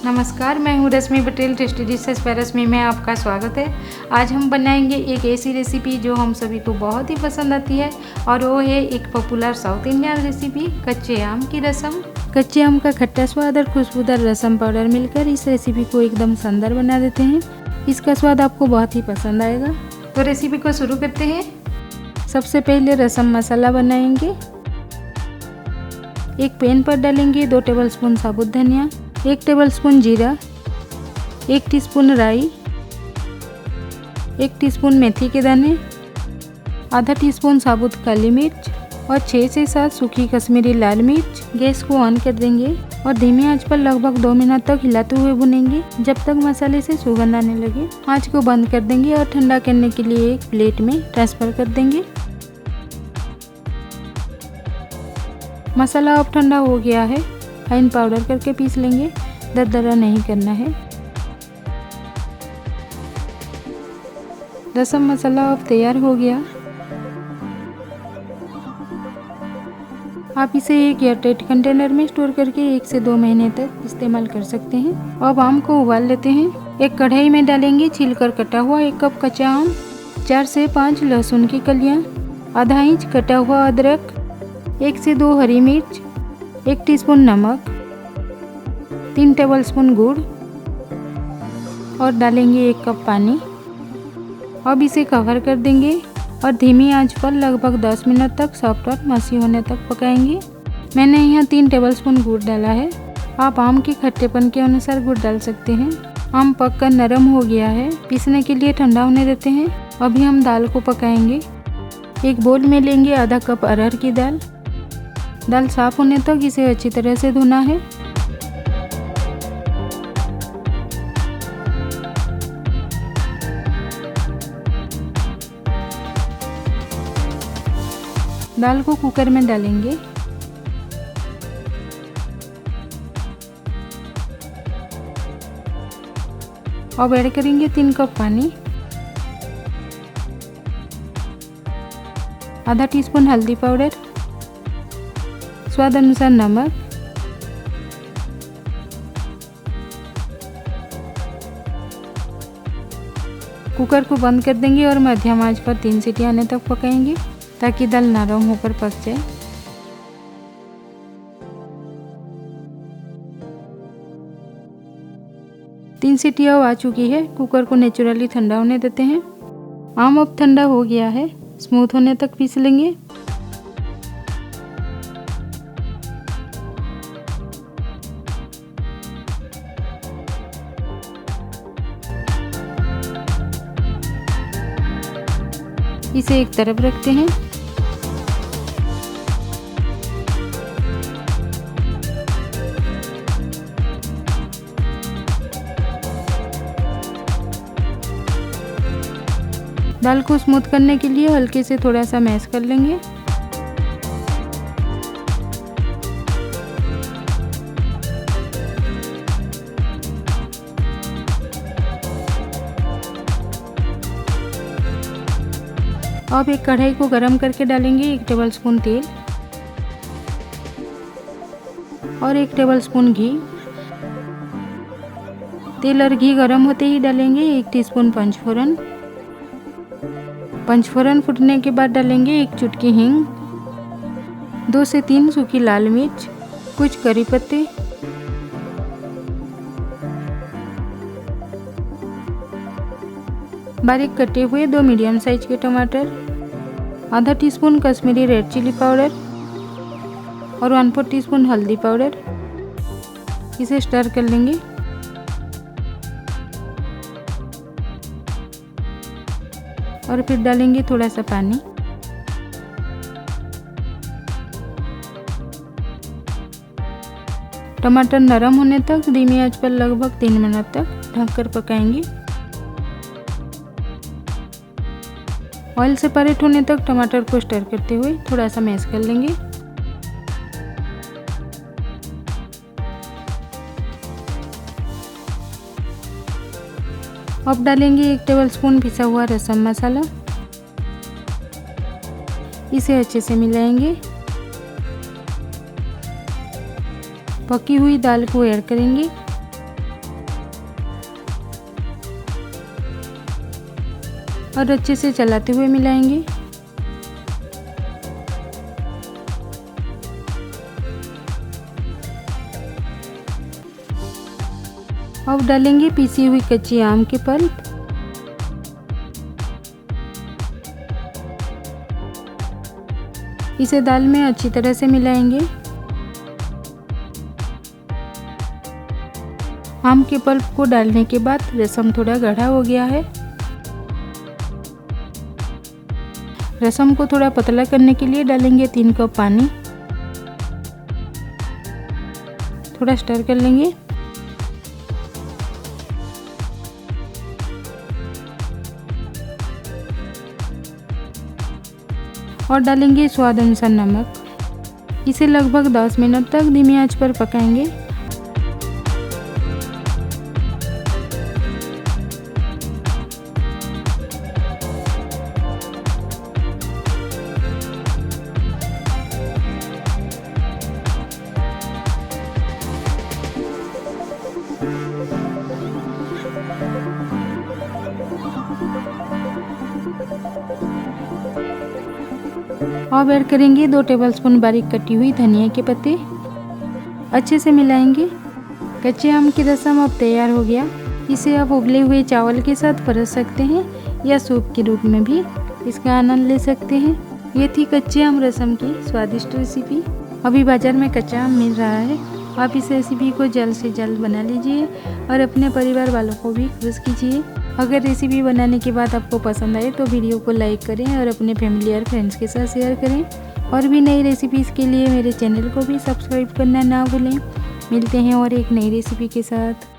नमस्कार, मैं हूँ रश्मि पटेल। टेस्टी डिशेस बाय रश्मि में आपका स्वागत है। आज हम बनाएंगे एक ऐसी रेसिपी जो हम सभी को बहुत ही पसंद आती है और वो है एक पॉपुलर साउथ इंडियन रेसिपी कच्चे आम की रसम। कच्चे आम का खट्टा स्वाद और खुशबूदार रसम पाउडर मिलकर इस रेसिपी को एकदम शानदार बना देते हैं। इसका स्वाद आपको बहुत ही पसंद आएगा। तो रेसिपी को शुरू करते हैं। सबसे पहले रसम मसाला बनाएंगे। एक पैन पर डालेंगे 2 टेबलस्पून साबुत धनिया, 1 टेबलस्पून जीरा, 1 टीस्पून राई, 1 टीस्पून मेथी के दाने, आधा टीस्पून साबुत काली मिर्च और 6 से 7 सूखी कश्मीरी लाल मिर्च। गैस को ऑन कर देंगे और धीमी आंच पर लगभग 2 मिनट तक हिलाते हुए भुनेंगे जब तक मसाले से सुगंध आने लगे। आंच को बंद कर देंगे और ठंडा करने के लिए एक प्लेट में ट्रांसफर कर देंगे। मसाला अब ठंडा हो गया है। फाइन पाउडर करके पीस लेंगे, दरदरा नहीं करना है। रसम मसाला अब तैयार हो गया। आप इसे एक एयरटाइट कंटेनर में स्टोर करके 1 से 2 महीने तक इस्तेमाल कर सकते हैं। अब आम को उबाल लेते हैं। एक कढ़ाई में डालेंगे छीलकर कटा हुआ 1 कप कच्चा आम, 4 से 5 लहसुन की कलियां, आधा इंच कटा हुआ अदरक, 1 से 2 हरी मिर्च, 1 टीस्पून नमक, 3 टेबलस्पून गुड़ और डालेंगे 1 कप पानी। अब इसे कवर कर देंगे और धीमी आंच पर लगभग 10 मिनट तक सॉफ्ट और मसी होने तक पकाएंगे। मैंने यहाँ 3 टेबलस्पून गुड़ डाला है। आप आम के खट्टेपन के अनुसार गुड़ डाल सकते हैं। आम पककर नरम हो गया है। पीसने के लिए ठंडा होने देते हैं। अभी हम दाल को पकाएंगे। एक बोल में लेंगे आधा कप अरहर की दाल। दाल साफ होने तक इसे अच्छी तरह से धोना है। दाल को कुकर में डालेंगे। अब ऐड करेंगे 3 कप पानी, आधा टीस्पून हल्दी पाउडर, स्वाद अनुसार नमक, कुकर को बंद कर देंगे और मध्यम आंच पर 3 सीटी आने तक पकाएंगे ताकि दाल नरम होकर पक जाए। तीन सीटी अब आ चुकी है। कुकर को नेचुरली ठंडा होने देते हैं। आम अब ठंडा हो गया है। स्मूथ होने तक पीस लेंगे। इसे एक तरफ रखते हैं। दाल को स्मूथ करने के लिए हल्के से थोड़ा सा मैश कर लेंगे। अब एक कढ़ाई को गरम करके डालेंगे 1 टेबलस्पून तेल और 1 टेबलस्पून घी। तेल और घी गरम होते ही डालेंगे 1 टीस्पून पंचफोरन। पंचफोरन फूटने के बाद डालेंगे 1 चुटकी हींग, 2 से 3 सूखी लाल मिर्च, कुछ करी पत्ते, बारीक कटे हुए 2 मीडियम साइज के टमाटर, आधा teaspoon Kashmiri red chilli powder और 1/4 टीस्पून हल्दी पाउडर। इसे स्टर कर लेंगे। और फिर डालेंगे थोड़ा सा पानी। टमाटर नरम होने तक धीमी आंच पर लगभग 3 मिनट तक ढककर पकाएंगे। ऑयल सेपरेट होने तक टमाटर को स्टर करते हुए थोड़ा सा मैश कर लेंगे। अब डालेंगे 1 टेबलस्पून पिसा हुआ रसम मसाला। इसे अच्छे से मिलाएंगे। पकी हुई दाल को ऐड करेंगे और अच्छे से चलाते हुए मिलाएंगे। अब डालेंगे पीसी हुई कच्ची आम के पल्प। इसे दाल में अच्छी तरह से मिलाएंगे। आम के पल्प को डालने के बाद रसम थोड़ा गाढ़ा हो गया है। रसम को थोड़ा पतला करने के लिए डालेंगे 3 कप पानी। थोड़ा स्टर कर लेंगे। और डालेंगे स्वाद अनुसार नमक। इसे लगभग 10 मिनट तक धीमी आंच पर पकाएंगे। अब ऐड करेंगे 2 टेबलस्पून बारीक कटी हुई धनिया के पत्ते। अच्छे से मिलाएंगे। कच्चे आम की रसम अब तैयार हो गया। इसे आप उबले हुए चावल के साथ परोस सकते हैं या सूप के रूप में भी इसका आनंद ले सकते हैं। ये थी कच्चे आम रसम की स्वादिष्ट रेसिपी। अभी बाजार में कच्चा आम मिल रहा है। आप इस रेसिपी को जल्द से जल्द बना लीजिए और अपने परिवार वालों को भी खुश कीजिए। अगर रेसिपी बनाने के बाद आपको पसंद आए तो वीडियो को लाइक करें और अपने फैमिली और फ्रेंड्स के साथ शेयर करें। और भी नई रेसिपीज़ के लिए मेरे चैनल को भी सब्सक्राइब करना ना भूलें। मिलते हैं और एक नई रेसिपी के साथ।